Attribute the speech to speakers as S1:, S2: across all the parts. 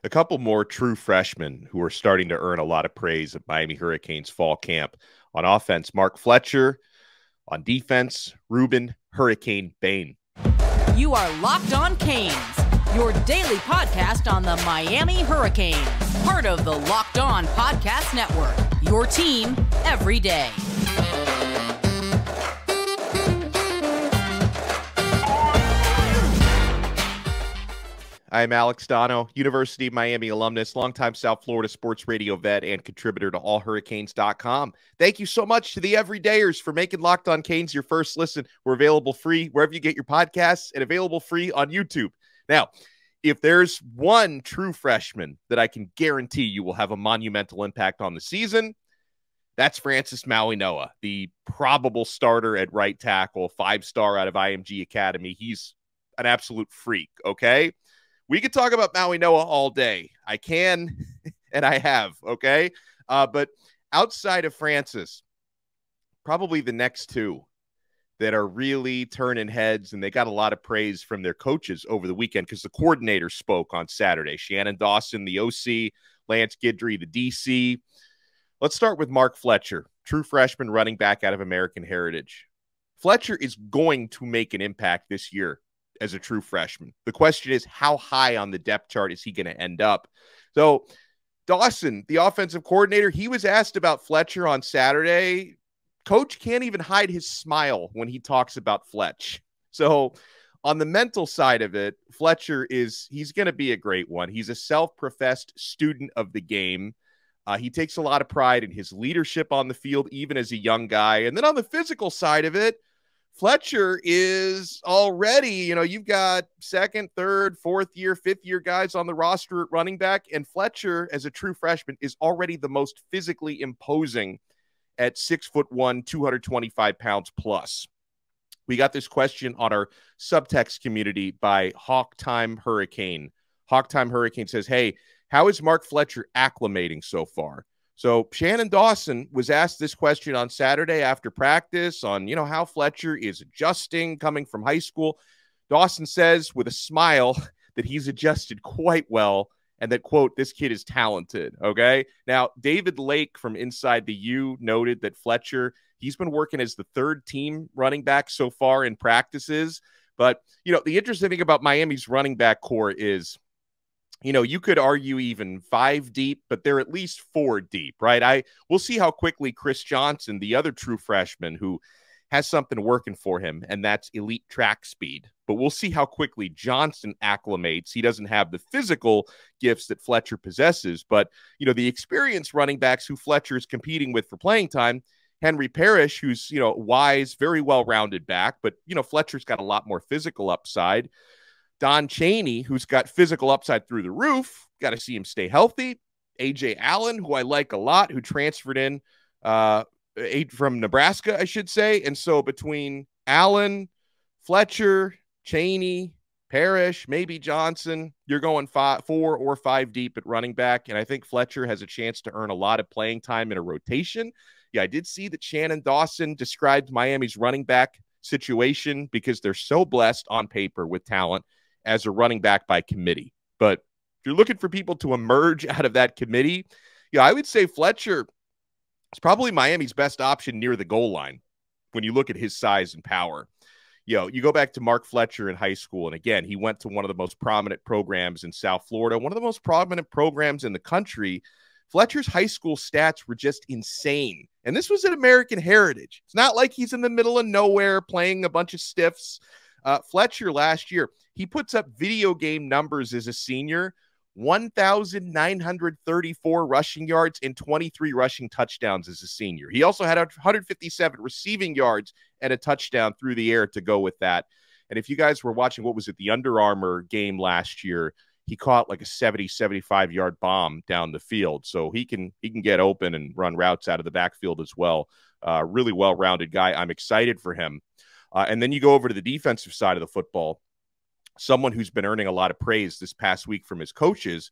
S1: A couple more true freshmen who are starting to earn a lot of praise at Miami Hurricanes fall camp. On offense, Mark Fletcher. On defense, Rueben Hurricane Bain.
S2: You are Locked On Canes, your daily podcast on the Miami Hurricanes. Part of the Locked On Podcast Network, your team every day.
S1: I'm Alex Donno, University of Miami alumnus, longtime South Florida sports radio vet, and contributor to allhurricanes.com. Thank you so much to the everydayers for making Locked On Canes your first listen. We're available free wherever you get your podcasts and available free on YouTube. Now, if there's one true freshman that I can guarantee you will have a monumental impact on the season, that's Francis Mauigoa, the probable starter at right tackle, 5-star out of IMG Academy. He's an absolute freak, okay? We could talk about Mauigoa all day. I can, and I have, okay? But outside of Francis, probably the next two that are really turning heads, and they got a lot of praise from their coaches over the weekend because the coordinator spoke on Saturday. Shannon Dawson, the OC, Lance Guidry, the DC. Let's start with Mark Fletcher, true freshman running back out of American Heritage. Fletcher is going to make an impact this year as a true freshman. The question is, how high on the depth chart is he going to end up? So Dawson, the offensive coordinator, he was asked about Fletcher on Saturday. Coach can't even hide his smile when he talks about Fletch. So on the mental side of it, Fletcher he's going to be a great one. He's a self-professed student of the game. He takes a lot of pride in his leadership on the field, even as a young guy. And then on the physical side of it, Fletcher is already, you've got second, third, fourth year, fifth year guys on the roster at running back. And Fletcher, as a true freshman, is already the most physically imposing at 6'1", 225 pounds plus. We got this question on our subtext community by Hawk Time Hurricane. Hawk Time Hurricane says, hey, how is Mark Fletcher acclimating so far? So Shannon Dawson was asked this question on Saturday after practice on, how Fletcher is adjusting coming from high school. Dawson says with a smile that he's adjusted quite well and that, quote, this kid is talented, okay? Now, David Lake from Inside the U noted that Fletcher, he's been working as the third team running back so far in practices. But, the interesting thing about Miami's running back core is, you could argue even 5 deep, but they're at least 4 deep, right? We'll see how quickly Chris Johnson, the other true freshman who has something working for him, and that's elite track speed. But we'll see how quickly Johnson acclimates. He doesn't have the physical gifts that Fletcher possesses, but, the experienced running backs who Fletcher is competing with for playing time, Henry Parrish, who's, wise, very well-rounded back, but, Fletcher's got a lot more physical upside. Don Chaney, who's got physical upside through the roof, got to see him stay healthy. A.J. Allen, who I like a lot, who transferred in from Nebraska, I should say. And so between Allen, Fletcher, Chaney, Parrish, maybe Johnson, you're going 4 or 5 deep at running back. And I think Fletcher has a chance to earn a lot of playing time in a rotation. Yeah, I did see that Shannon Dawson described Miami's running back situation because they're so blessed on paper with talent as a running back by committee. But if you're looking for people to emerge out of that committee, I would say Fletcher is probably Miami's best option near the goal line when you look at his size and power. You go back to Mark Fletcher in high school, and again, he went to one of the most prominent programs in South Florida, one of the most prominent programs in the country. Fletcher's high school stats were just insane. And this was an American Heritage. It's not like he's in the middle of nowhere playing a bunch of stiffs. Fletcher last year, he puts up video game numbers as a senior, 1,934 rushing yards and 23 rushing touchdowns as a senior. He also had 157 receiving yards and a touchdown through the air to go with that. And if you guys were watching, what was it, the Under Armour game last year, he caught like a 75-yard bomb down the field. So he can get open and run routes out of the backfield as well. Really well-rounded guy. I'm excited for him. And then you go over to the defensive side of the football. Someone who's been earning a lot of praise this past week from his coaches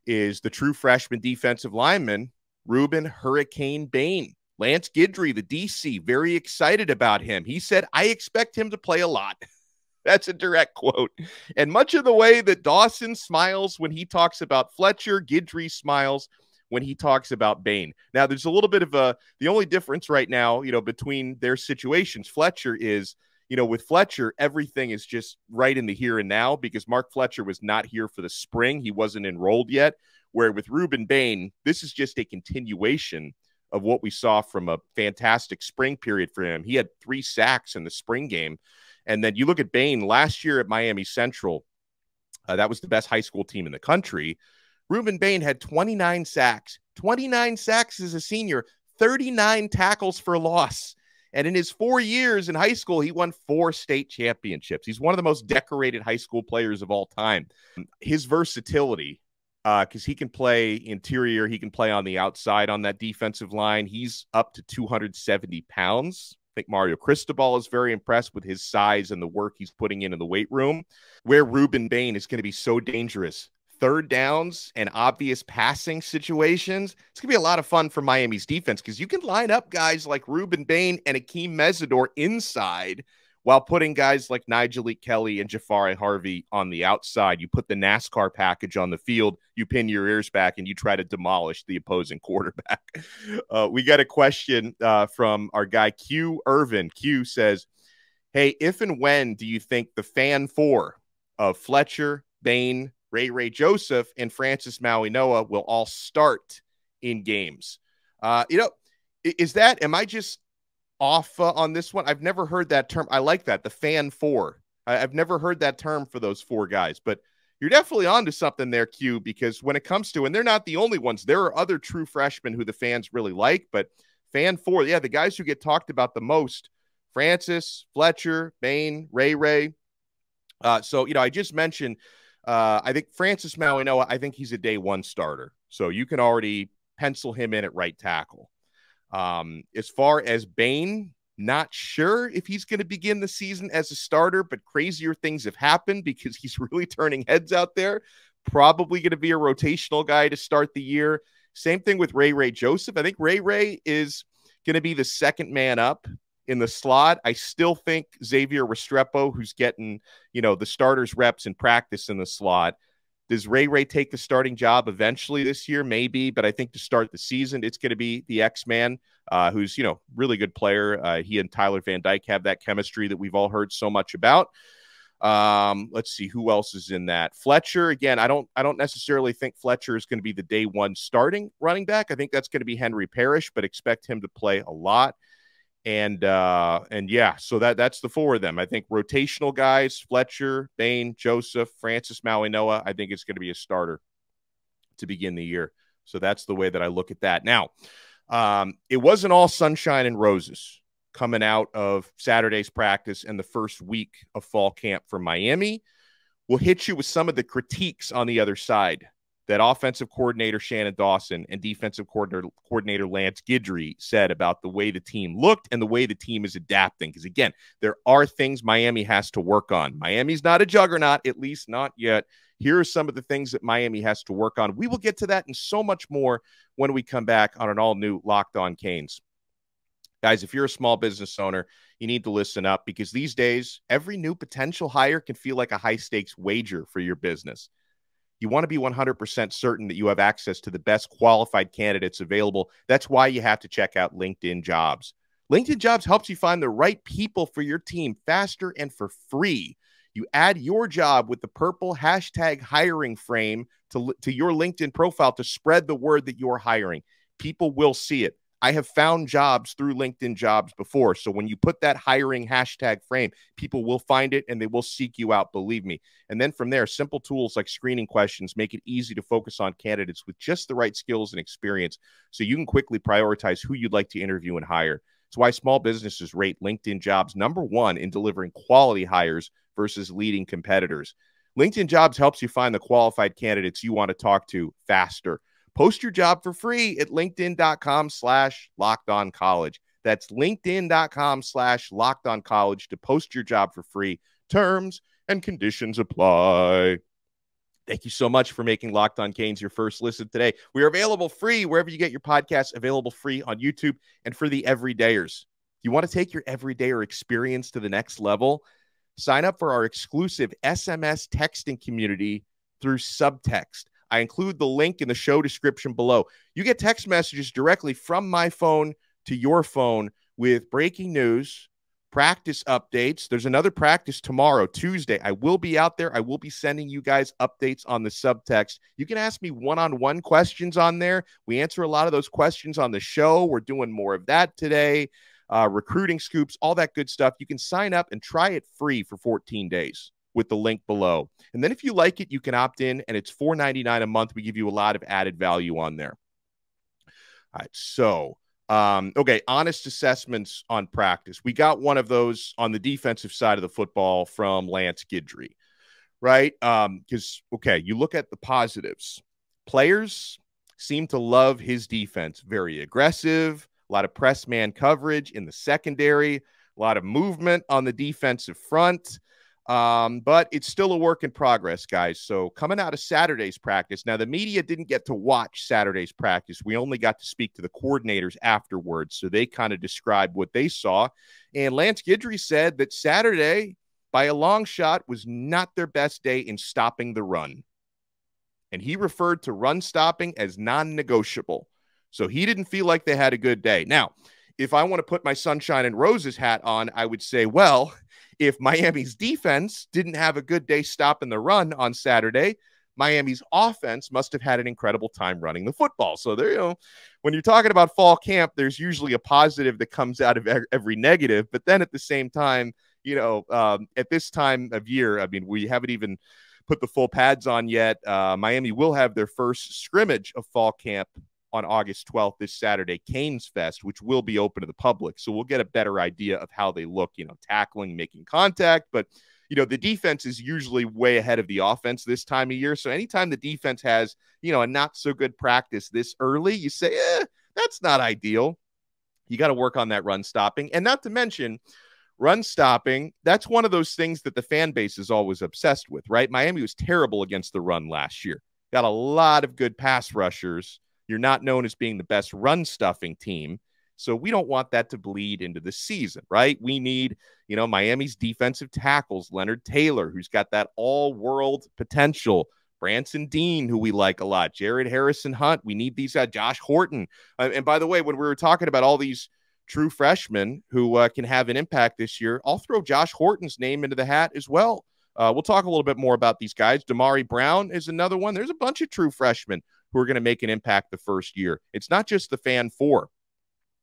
S1: is the true freshman defensive lineman, Rueben Hurricane Bain. Lance Guidry, the DC, very excited about him. He said, I expect him to play a lot. That's a direct quote. And much of the way that Dawson smiles when he talks about Fletcher, Guidry smiles when he talks about Bain. Now, there's a little bit of the only difference right now, between their situations. Fletcher is, with Fletcher, everything is just right in the here and now because Mark Fletcher was not here for the spring. He wasn't enrolled yet. Where with Rueben Bain, this is just a continuation of what we saw from a fantastic spring period for him. He had 3 sacks in the spring game. And then you look at Bain last year at Miami Central. That was the best high school team in the country. Rueben Bain had 29 sacks. 29 sacks as a senior, 39 tackles for loss. And in his 4 years in high school, he won 4 state championships. He's one of the most decorated high school players of all time. His versatility, because he can play interior, he can play on the outside on that defensive line. He's up to 270 pounds. I think Mario Cristobal is very impressed with his size and the work he's putting in the weight room. Where Rueben Bain is going to be so dangerous, third downs and obvious passing situations. It's going to be a lot of fun for Miami's defense because you can line up guys like Rueben Bain and Akeem Mesidor inside while putting guys like Nigel Kelly and Jafari Harvey on the outside. You put the NASCAR package on the field, you pin your ears back, and you try to demolish the opposing quarterback. We got a question from our guy, Q Irvin. Q says, hey, if and when do you think the fan 4 of Fletcher, Bain, Ray Joseph, and Francis Mauigoa will all start in games? Am I just off on this one? I've never heard that term. I like that, the fan 4. I've never heard that term for those 4 guys, but you're definitely onto something there, Q, because when it comes to, and they're not the only ones, there are other true freshmen who the fans really like, but fan 4, the guys who get talked about the most, Francis, Fletcher, Bain, Ray. So, I just mentioned, I think Francis Mauigoa, I think he's a day 1 starter. So you can already pencil him in at right tackle. As far as Bain, not sure if he's going to begin the season as a starter, but crazier things have happened because he's really turning heads out there. Probably going to be a rotational guy to start the year. Same thing with Ray Joseph. I think Ray is going to be the second man up in the slot. I still think Xavier Restrepo, who's getting, the starters reps in practice in the slot. Does Ray take the starting job eventually this year? Maybe, but I think to start the season, it's going to be the X-Man, who's, really good player. He and Tyler Van Dyke have that chemistry that we've all heard so much about. Let's see who else is in that. Fletcher, again, I don't necessarily think Fletcher is going to be the day 1 starting running back. I think that's going to be Henry Parrish, but expect him to play a lot. And yeah, so that's the 4 of them. I think rotational guys, Fletcher, Bain, Joseph, Francis Mauigoa, I think it's going to be a starter to begin the year. So that's the way that I look at that. Now, it wasn't all sunshine and roses coming out of Saturday's practice and the first week of fall camp for Miami. We'll hit you with some of the critiques on the other side that offensive coordinator Shannon Dawson and defensive coordinator Lance Guidry said about the way the team looked and the way the team is adapting. Because, again, there are things Miami has to work on. Miami's not a juggernaut, at least not yet. Here are some of the things that Miami has to work on. We will get to that and so much more when we come back on an all-new Locked On Canes. Guys, if you're a small business owner, you need to listen up because these days, every new potential hire can feel like a high-stakes wager for your business. You want to be 100% certain that you have access to the best qualified candidates available. That's why you have to check out LinkedIn Jobs. LinkedIn Jobs helps you find the right people for your team faster and for free. You add your job with the purple hashtag hiring frame to your LinkedIn profile to spread the word that you're hiring. People will see it. I have found jobs through LinkedIn Jobs before. So when you put that hiring hashtag frame, people will find it and they will seek you out, believe me. And then from there, simple tools like screening questions make it easy to focus on candidates with just the right skills and experience so you can quickly prioritize who you'd like to interview and hire. It's why small businesses rate LinkedIn Jobs #1 in delivering quality hires versus leading competitors. LinkedIn Jobs helps you find the qualified candidates you want to talk to faster. Post your job for free at linkedin.com/lockedoncollege. That's linkedin.com/lockedoncollege to post your job for free. Terms and conditions apply. Thank you so much for making Locked On Canes your first listen today. We are available free wherever you get your podcasts, available free on YouTube. And for the everydayers, you want to take your everydayer experience to the next level? sign up for our exclusive SMS texting community through Subtext. I include the link in the show description below. You get text messages directly from my phone to your phone with breaking news, practice updates. There's another practice tomorrow, Tuesday. I will be out there. I will be sending you guys updates on the Subtext. You can ask me one-on-one questions on there. We answer a lot of those questions on the show. We're doing more of that today. Recruiting scoops, all that good stuff. You can sign up and try it free for 14 days with the link below. And then if you like it, you can opt in, and it's $4.99 a month. We give you a lot of added value on there. All right, so, okay, honest assessments on practice. We got one of those on the defensive side of the football from Lance Guidry, right? Because, okay, you look at the positives. Players seem to love his defense. Very aggressive, a lot of press man coverage in the secondary, a lot of movement on the defensive front. But it's still a work in progress, guys. So coming out of Saturday's practice, now the media didn't get to watch Saturday's practice. We only got to speak to the coordinators afterwards. So they kind of described what they saw. And Lance Guidry said that Saturday, by a long shot, was not their best day in stopping the run. And he referred to run stopping as non-negotiable. So he didn't feel like they had a good day. Now, if I want to put my sunshine and roses hat on, I would say, well, if Miami's defense didn't have a good day stopping the run on Saturday, Miami's offense must have had an incredible time running the football. So there, you know, when you're talking about fall camp, there's usually a positive that comes out of every negative. But then at the same time, you know, at this time of year, I mean, we haven't even put the full pads on yet. Miami will have their first scrimmage of fall camp on August 12th, this Saturday, Canes Fest, which will be open to the public. So we'll get a better idea of how they look, you know, tackling, making contact. But, you know, the defense is usually way ahead of the offense this time of year. So anytime the defense has, you know, a not so good practice this early, you say, that's not ideal. You got to work on that run stopping. And not to mention, run stopping, that's one of those things that the fan base is always obsessed with, right? Miami was terrible against the run last year. Got a lot of good pass rushers. You're not known as being the best run stuffing team. So we don't want that to bleed into the season, right? We need, you know, Miami's defensive tackles, Leonard Taylor, who's got that all-world potential, Branson Dean, who we like a lot, Jared Harrison Hunt. We need these guys, Josh Horton. And by the way, when we were talking about all these true freshmen who can have an impact this year, I'll throw Josh Horton's name into the hat as well. We'll talk a little bit more about these guys. Damari Brown is another one. There's a bunch of true freshmen who are going to make an impact the first year. It's not just the fan four.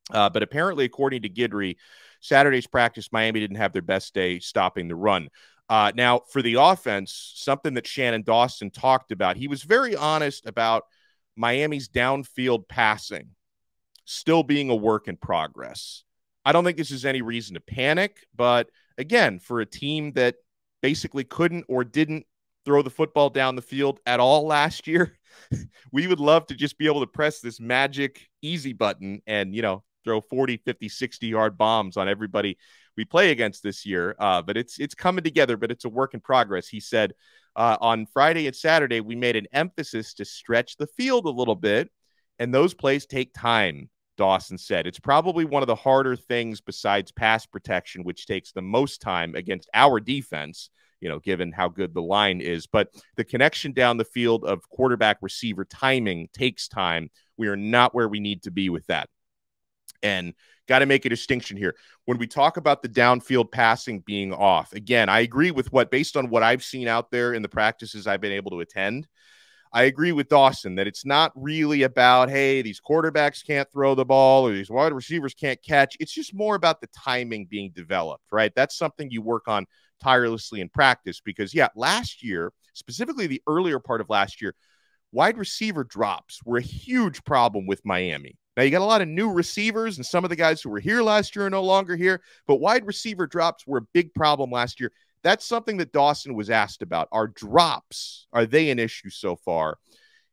S1: But apparently, according to Guidry, Saturday's practice, Miami didn't have their best day stopping the run. Now, for the offense, something that Shannon Dawson talked about, he was very honest about Miami's downfield passing still being a work in progress. I don't think this is any reason to panic, but again, for a team that basically couldn't or didn't throw the football down the field at all last year, we would love to just be able to press this magic easy button and, you know, throw 40, 50, 60-yard bombs on everybody we play against this year. But it's coming together, but it's a work in progress. He said on Friday and Saturday, we made an emphasis to stretch the field a little bit, and those plays take time, Dawson said. It's probably one of the harder things besides pass protection, which takes the most time against our defense, you know, given how good the line is. But the connection down the field of quarterback receiver timing takes time. We are not where we need to be with that. And got to make a distinction here. When we talk about the downfield passing being off, again, I agree with based on what I've seen out there in the practices I've been able to attend, I agree with Dawson that it's not really about, hey, these quarterbacks can't throw the ball or these wide receivers can't catch. It's just more about the timing being developed, right? That's something you work on tirelessly in practice because, yeah, last year, specifically the earlier part of last year, wide receiver drops were a huge problem with Miami. Now, you got a lot of new receivers, and some of the guys who were here last year are no longer here, but wide receiver drops were a big problem last year. That's something that Dawson was asked about. Are drops, are they an issue so far?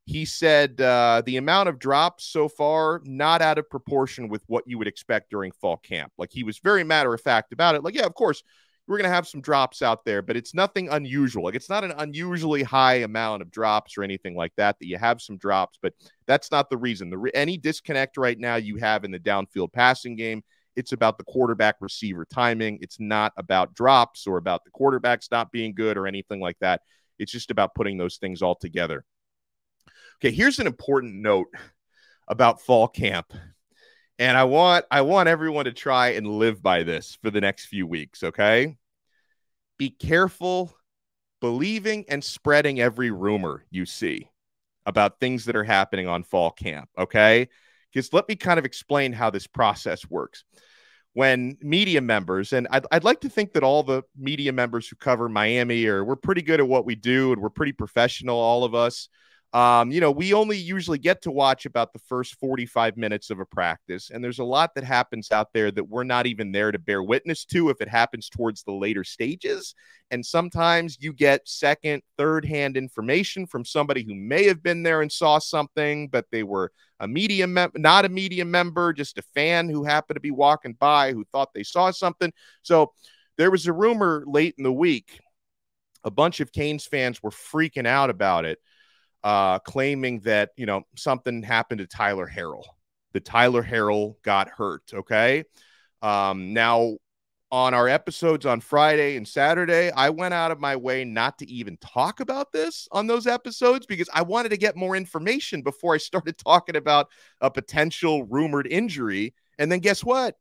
S1: He said the amount of drops so far, not out of proportion with what you would expect during fall camp. Like, he was very matter-of-fact about it. Like, yeah, of course, we're going to have some drops out there, but it's nothing unusual. Like, it's not an unusually high amount of drops or anything like that you have some drops, but that's not the reason. Any disconnect right now you have in the downfield passing game It's about the quarterback receiver timing. It's not about drops or about the quarterbacks not being good or anything like that. It's just about putting those things all together. Okay, here's an important note about fall camp. And I want everyone to try and live by this for the next few weeks, okay? Be careful believing and spreading every rumor you see about things that are happening on fall camp, okay? Because let me kind of explain how this process works. When media members, and I'd like to think that all the media members who cover Miami we're pretty good at what we do, and we're pretty professional, all of us. We only usually get to watch about the first 45 minutes of a practice, and there's a lot that happens out there that we're not even there to bear witness to if it happens towards the later stages. And sometimes you get second, third-hand information from somebody who may have been there and saw something, but they were not a media member, just a fan who happened to be walking by who thought they saw something. So there was a rumor late in the week. A bunch of Canes fans were freaking out about it, claiming that, something happened to Tyler Harrell. That Tyler Harrell got hurt, okay? Now, on our episodes on Friday and Saturday, I went out of my way not to even talk about this on those episodes because I wanted to get more information before I started talking about a potential rumored injury. And then guess what?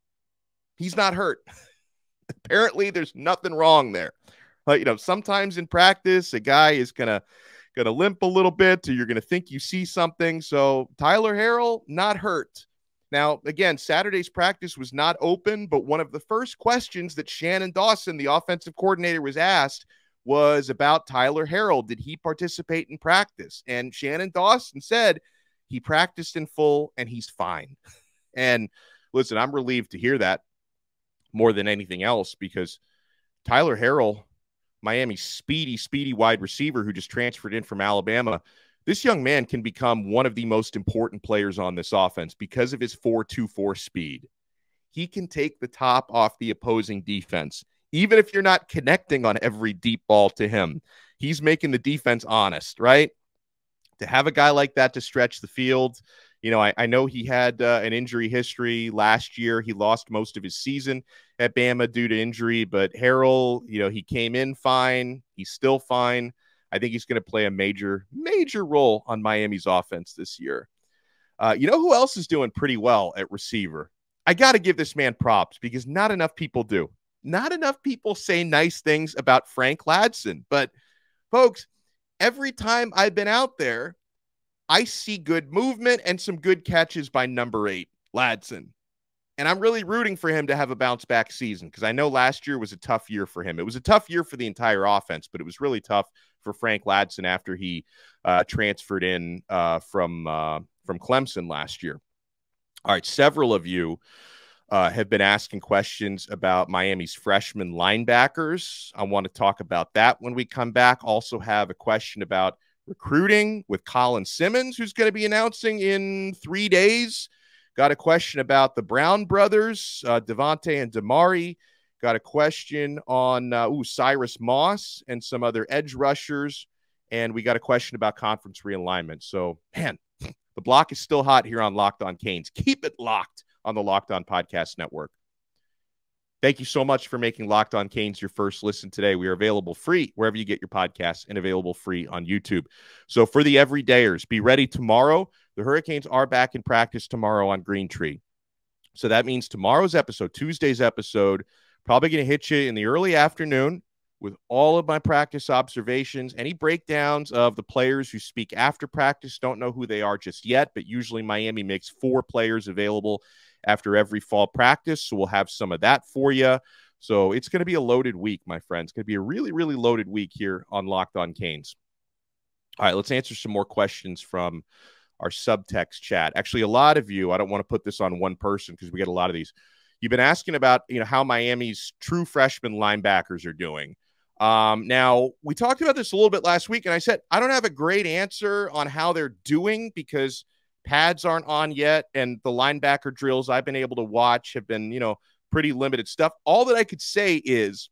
S1: He's not hurt. Apparently, there's nothing wrong there. But, sometimes in practice, a guy is going to limp a little bit, or you're going to think you see something. So Tyler Harrell, not hurt. Now, again, Saturday's practice was not open, but one of the first questions that Shannon Dawson, the offensive coordinator, was asked was about Tyler Harrell. Did he participate in practice? And Shannon Dawson said he practiced in full and he's fine. And listen, I'm relieved to hear that more than anything else, because Tyler Harrell, Miami's speedy wide receiver who just transferred in from Alabama, this young man can become one of the most important players on this offense because of his 4.24 speed. He can take the top off the opposing defense. Even if you're not connecting on every deep ball to him, he's making the defense honest, right? To have a guy like that to stretch the field, I know he had an injury history last year. He lost most of his season at Bama due to injury, but Harrell, he came in fine. He's still fine. I think he's going to play a major role on Miami's offense this year. Who else is doing pretty well at receiver? I got to give this man props because not enough people do. Not enough people say nice things about Frank Ladson. But, folks, every time I've been out there, I see good movement and some good catches by number 8, Ladson. And I'm really rooting for him to have a bounce-back season because I know last year was a tough year for him. It was a tough year for the entire offense, but it was really tough for Frank Ladson after he transferred in from Clemson last year. All right, several of you have been asking questions about Miami's freshman linebackers. I want to talk about that when we come back. Also have a question about recruiting with Colin Simmons, who's going to be announcing in 3 days. Got a question about the Brown brothers, Devontae and Damari. Got a question on Cyrus Moss and some other edge rushers. And we got a question about conference realignment. So, man, the block is still hot here on Locked On Canes. Keep it locked on the Locked On Podcast Network. Thank you so much for making Locked On Canes your first listen today. We are available free wherever you get your podcasts and available free on YouTube. So for the everydayers, be ready tomorrow. The Hurricanes are back in practice tomorrow on Green Tree. So that means tomorrow's episode, Tuesday's episode, probably going to hit you in the early afternoon with all of my practice observations, any breakdowns of the players who speak after practice. Don't know who they are just yet, but usually Miami makes 4 players available after every fall practice. So we'll have some of that for you. So it's going to be a loaded week, my friends. It's going to be a really, really loaded week here on Locked On Canes. All right, let's answer some more questions from our subtext chat. Actually, a lot of you, I don't want to put this on one person because we get a lot of these. You've been asking about, how Miami's true freshman linebackers are doing. Now, we talked about this a little bit last week, and I said I don't have a great answer on how they're doing because pads aren't on yet, and the linebacker drills I've been able to watch have been, pretty limited stuff. All that I could say is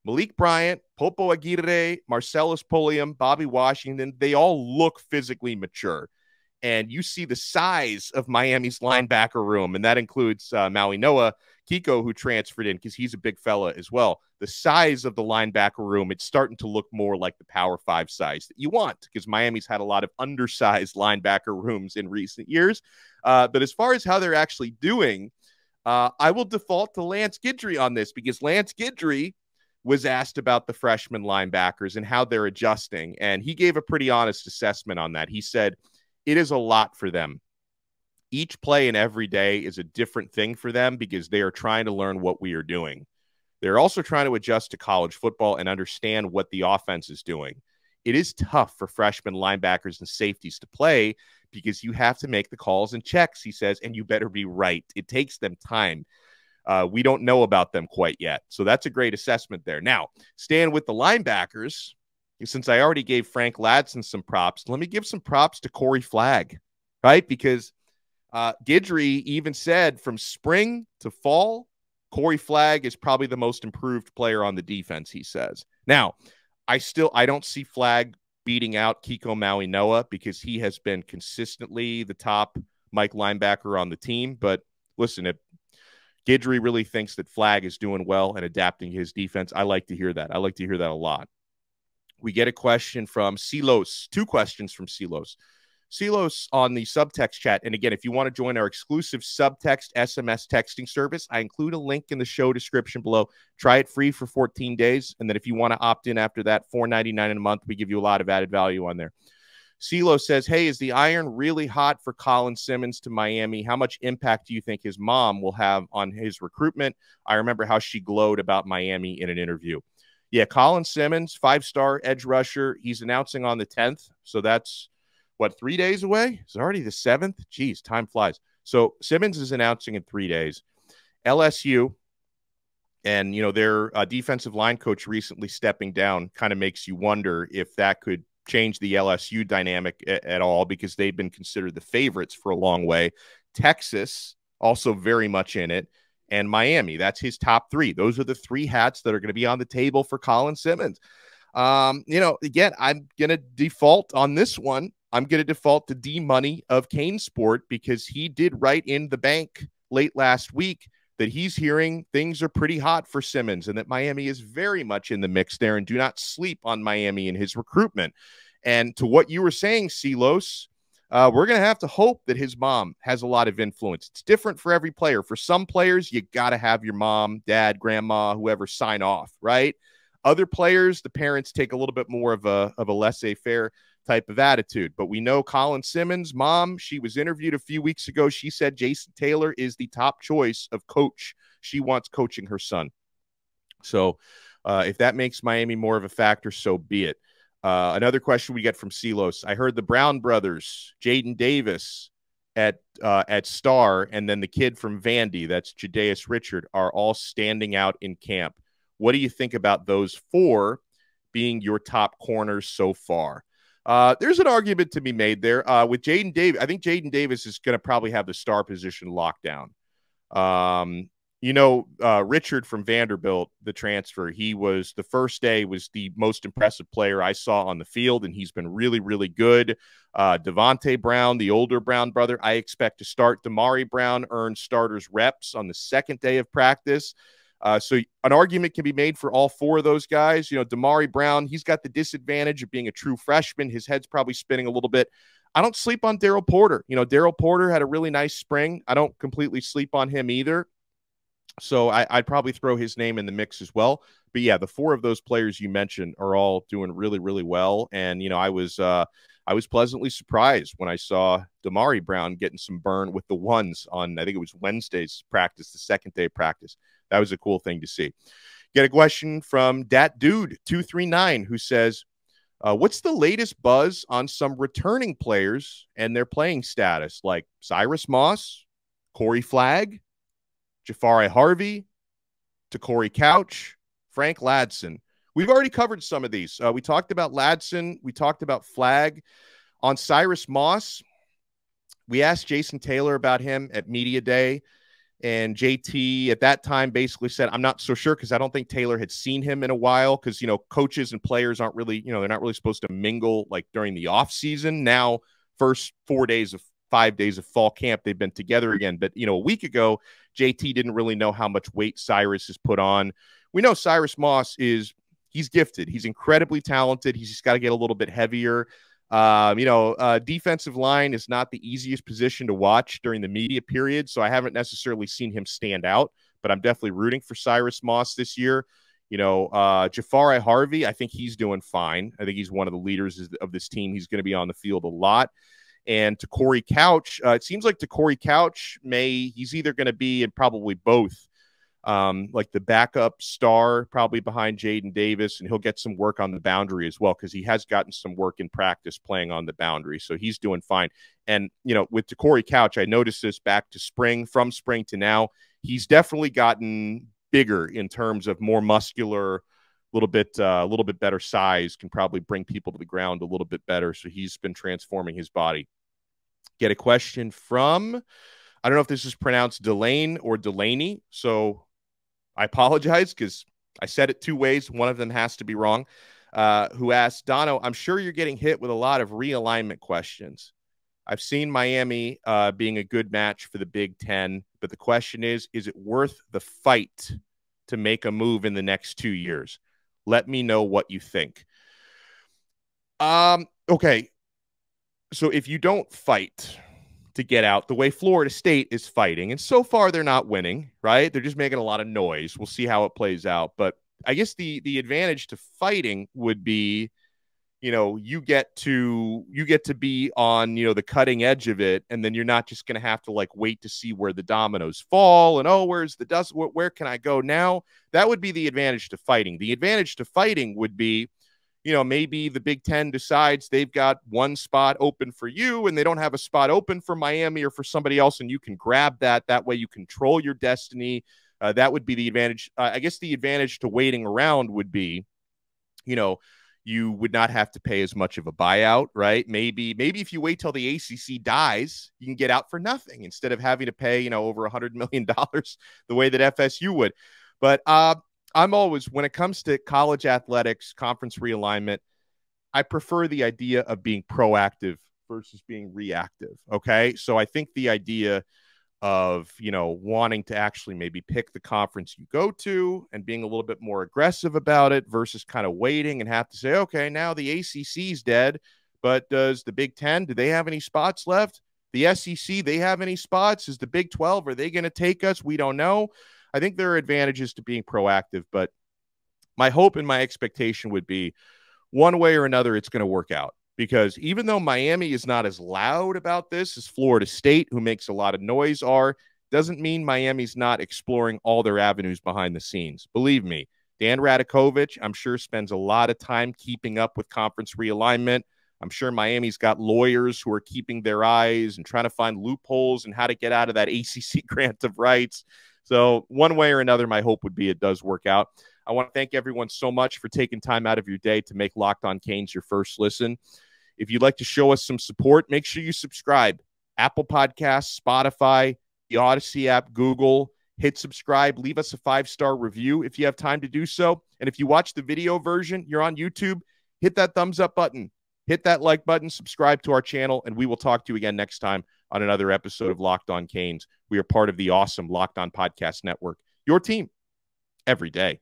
S1: Malik Bryant, Popo Aguirre, Marcellus Pulliam, Bobby Washington, they all look physically mature. and you see the size of Miami's linebacker room, and that includes Mauigoa, Kiko, who transferred in because he's a big fella as well. The size of the linebacker room, it's starting to look more like the Power 5 size that you want, because Miami's had a lot of undersized linebacker rooms in recent years. But as far as how they're actually doing, I will default to Lance Guidry on this, because Lance Guidry was asked about the freshman linebackers and how they're adjusting, and he gave a pretty honest assessment on that. He said, it is a lot for them. Each play and every day is a different thing for them because they are trying to learn what we are doing. They're also trying to adjust to college football and understand what the offense is doing. It is tough for freshman linebackers and safeties to play because you have to make the calls and checks, he says, and you better be right. It takes them time. We don't know about them quite yet. So that's a great assessment there. Now, staying with the linebackers, since I already gave Frank Ladson some props, let me give some props to Corey Flagg, right? Because Guidry even said from spring to fall, Corey Flagg is probably the most improved player on the defense, he says. Now, I don't see Flagg beating out Kiko Mauigoa because he has been consistently the top Mike linebacker on the team. But listen, if Guidry really thinks that Flagg is doing well and adapting his defense, I like to hear that. I like to hear that a lot. We get a question from Silos, 2 questions from Silos. Silos on the subtext chat. And again, if you want to join our exclusive subtext SMS texting service, I include a link in the show description below. Try it free for 14 days. And then if you want to opt in after that, $4.99 in a month, we give you a lot of added value on there. Silos says, hey, is the iron really hot for Colin Simmons to Miami? How much impact do you think his mom will have on his recruitment? I remember how she glowed about Miami in an interview. Yeah, Colin Simmons, 5-star edge rusher. He's announcing on the 10th. So that's, 3 days away? It's already the 7th? Jeez, time flies. So Simmons is announcing in 3 days. LSU and, their defensive line coach recently stepping down kind of makes you wonder if that could change the LSU dynamic at all, because they've been considered the favorites for a long way. Texas also very much in it. And Miami, that's his top 3. Those are the 3 hats that are going to be on the table for Colin Simmons. Again, I'm going to default on this one. I'm going to default to D-Money of Kane Sport, because he did write in the bank late last week that he's hearing things are pretty hot for Simmons and that Miami is very much in the mix there, and do not sleep on Miami in his recruitment. And to what you were saying, Silos, we're going to have to hope that his mom has a lot of influence. It's different for every player. For some players, you got to have your mom, dad, grandma, whoever sign off, right? Other players, the parents take a little bit more of a laissez-faire type of attitude. But we know Colin Simmons' mom, she was interviewed a few weeks ago. She said Jason Taylor is the top choice of coach. She wants coaching her son. So if that makes Miami more of a factor, so be it. Another question we get from Silos. I heard the Brown brothers, Jaden Davis at Star, and then the kid from Vandy, that's Jadeus Richard, are all standing out in camp. What do you think about those 4 being your top corners so far? There's an argument to be made there with Jaden Davis. I think Jaden Davis is going to probably have the star position locked down. Richard from Vanderbilt, the transfer, he was the first day was the most impressive player I saw on the field, and he's been really, really good. Devontae Brown, the older Brown brother, I expect to start. Damari Brown earned starters reps on the 2nd day of practice. So an argument can be made for all 4 of those guys. Damari Brown, he's got the disadvantage of being a true freshman. His head's probably spinning a little bit. I don't sleep on Daryl Porter. Daryl Porter had a really nice spring. I don't completely sleep on him either. So I'd probably throw his name in the mix as well. But yeah, the 4 of those players you mentioned are all doing really, really well. And, I was pleasantly surprised when I saw Damari Brown getting some burn with the ones on, I think it was Wednesday's practice, the 2nd day of practice. That was a cool thing to see. Get a question from Dat Dude 239, who says, what's the latest buzz on some returning players and their playing status, like Cyrus Moss, Corey Flagg, Jafari Harvey, Takori Couch, Frank Ladson? We've already covered some of these. We talked about Ladson. We talked about Flagg. On Cyrus Moss, we asked Jason Taylor about him at Media Day. And JT at that time basically said, I'm not so sure, because I don't think Taylor had seen him in a while, because, coaches and players aren't really, they're not really supposed to mingle like during the off season. Now first 5 days of fall camp, they've been together again. But, a week ago, JT didn't really know how much weight Cyrus has put on. We know Cyrus Moss he's gifted. He's incredibly talented. He's just got to get a little bit heavier. Defensive line is not the easiest position to watch during the media period, so I haven't necessarily seen him stand out, but I'm definitely rooting for Cyrus Moss this year. Jafari Harvey, I think he's doing fine. I think he's one of the leaders of this team. He's going to be on the field a lot. And to Corey Couch, it seems like to Corey Couch he's either going to be in probably both, like the backup star, probably behind Jaden Davis, and he'll get some work on the boundary as well, because he has gotten some work in practice playing on the boundary. So he's doing fine. And, with Corey Couch, I noticed this from spring to now, he's definitely gotten bigger in terms of more muscular, a little bit better size, can probably bring people to the ground a little bit better. So he's been transforming his body. Get a question from, I don't know if this is pronounced Delane or Delaney, so I apologize because I said it two ways. One of them has to be wrong. Who asked, Donno, I'm sure you're getting hit with a lot of realignment questions. I've seen Miami being a good match for the Big Ten, but the question is it worth the fight to make a move in the next 2 years? Let me know what you think. Okay. So if you don't fight to get out the way Florida State is fighting, and so far they're not winning, right? They're just making a lot of noise. We'll see how it plays out. But I guess the advantage to fighting would be, you get to be on, the cutting edge of it. And then you're not just going to have to wait to see where the dominoes fall and, where's the dust? Where can I go now? That would be the advantage to fighting. The advantage to fighting would be, maybe the Big Ten decides they've got one spot open for you and they don't have a spot open for Miami or for somebody else, and you can grab that. That way you control your destiny. That would be the advantage. I guess the advantage to waiting around would be, you would not have to pay as much of a buyout, right? Maybe if you wait till the ACC dies, you can get out for nothing instead of having to pay, over $100 million the way that FSU would. But I'm always, when it comes to college athletics, conference realignment, I prefer the idea of being proactive versus being reactive. Okay. So I think the idea of, wanting to actually maybe pick the conference you go to and being a little bit more aggressive about it versus kind of waiting and have to say, okay, now the ACC is dead, but does the Big Ten, do they have any spots left? The SEC, they have any spots? Is the Big 12, are they going to take us? We don't know. I think there are advantages to being proactive, but my hope and my expectation would be one way or another, it's going to work out. Because even though Miami is not as loud about this as Florida State, who makes a lot of noise, doesn't mean Miami's not exploring all their avenues behind the scenes. Believe me, Dan Radakovich, I'm sure, spends a lot of time keeping up with conference realignment. I'm sure Miami's got lawyers who are keeping their eyes and trying to find loopholes and how to get out of that ACC grant of rights. So one way or another, my hope would be it does work out. I want to thank everyone so much for taking time out of your day to make Locked On Canes your first listen. If you'd like to show us some support, make sure you subscribe. Apple Podcasts, Spotify, the Odyssey app, Google. Hit subscribe. Leave us a 5-star review if you have time to do so. And if you watch the video version, you're on YouTube, hit that thumbs up button. Hit that like button, subscribe to our channel, and we will talk to you again next time on another episode of Locked On Canes. We are part of the awesome Locked On Podcast Network, your team every day.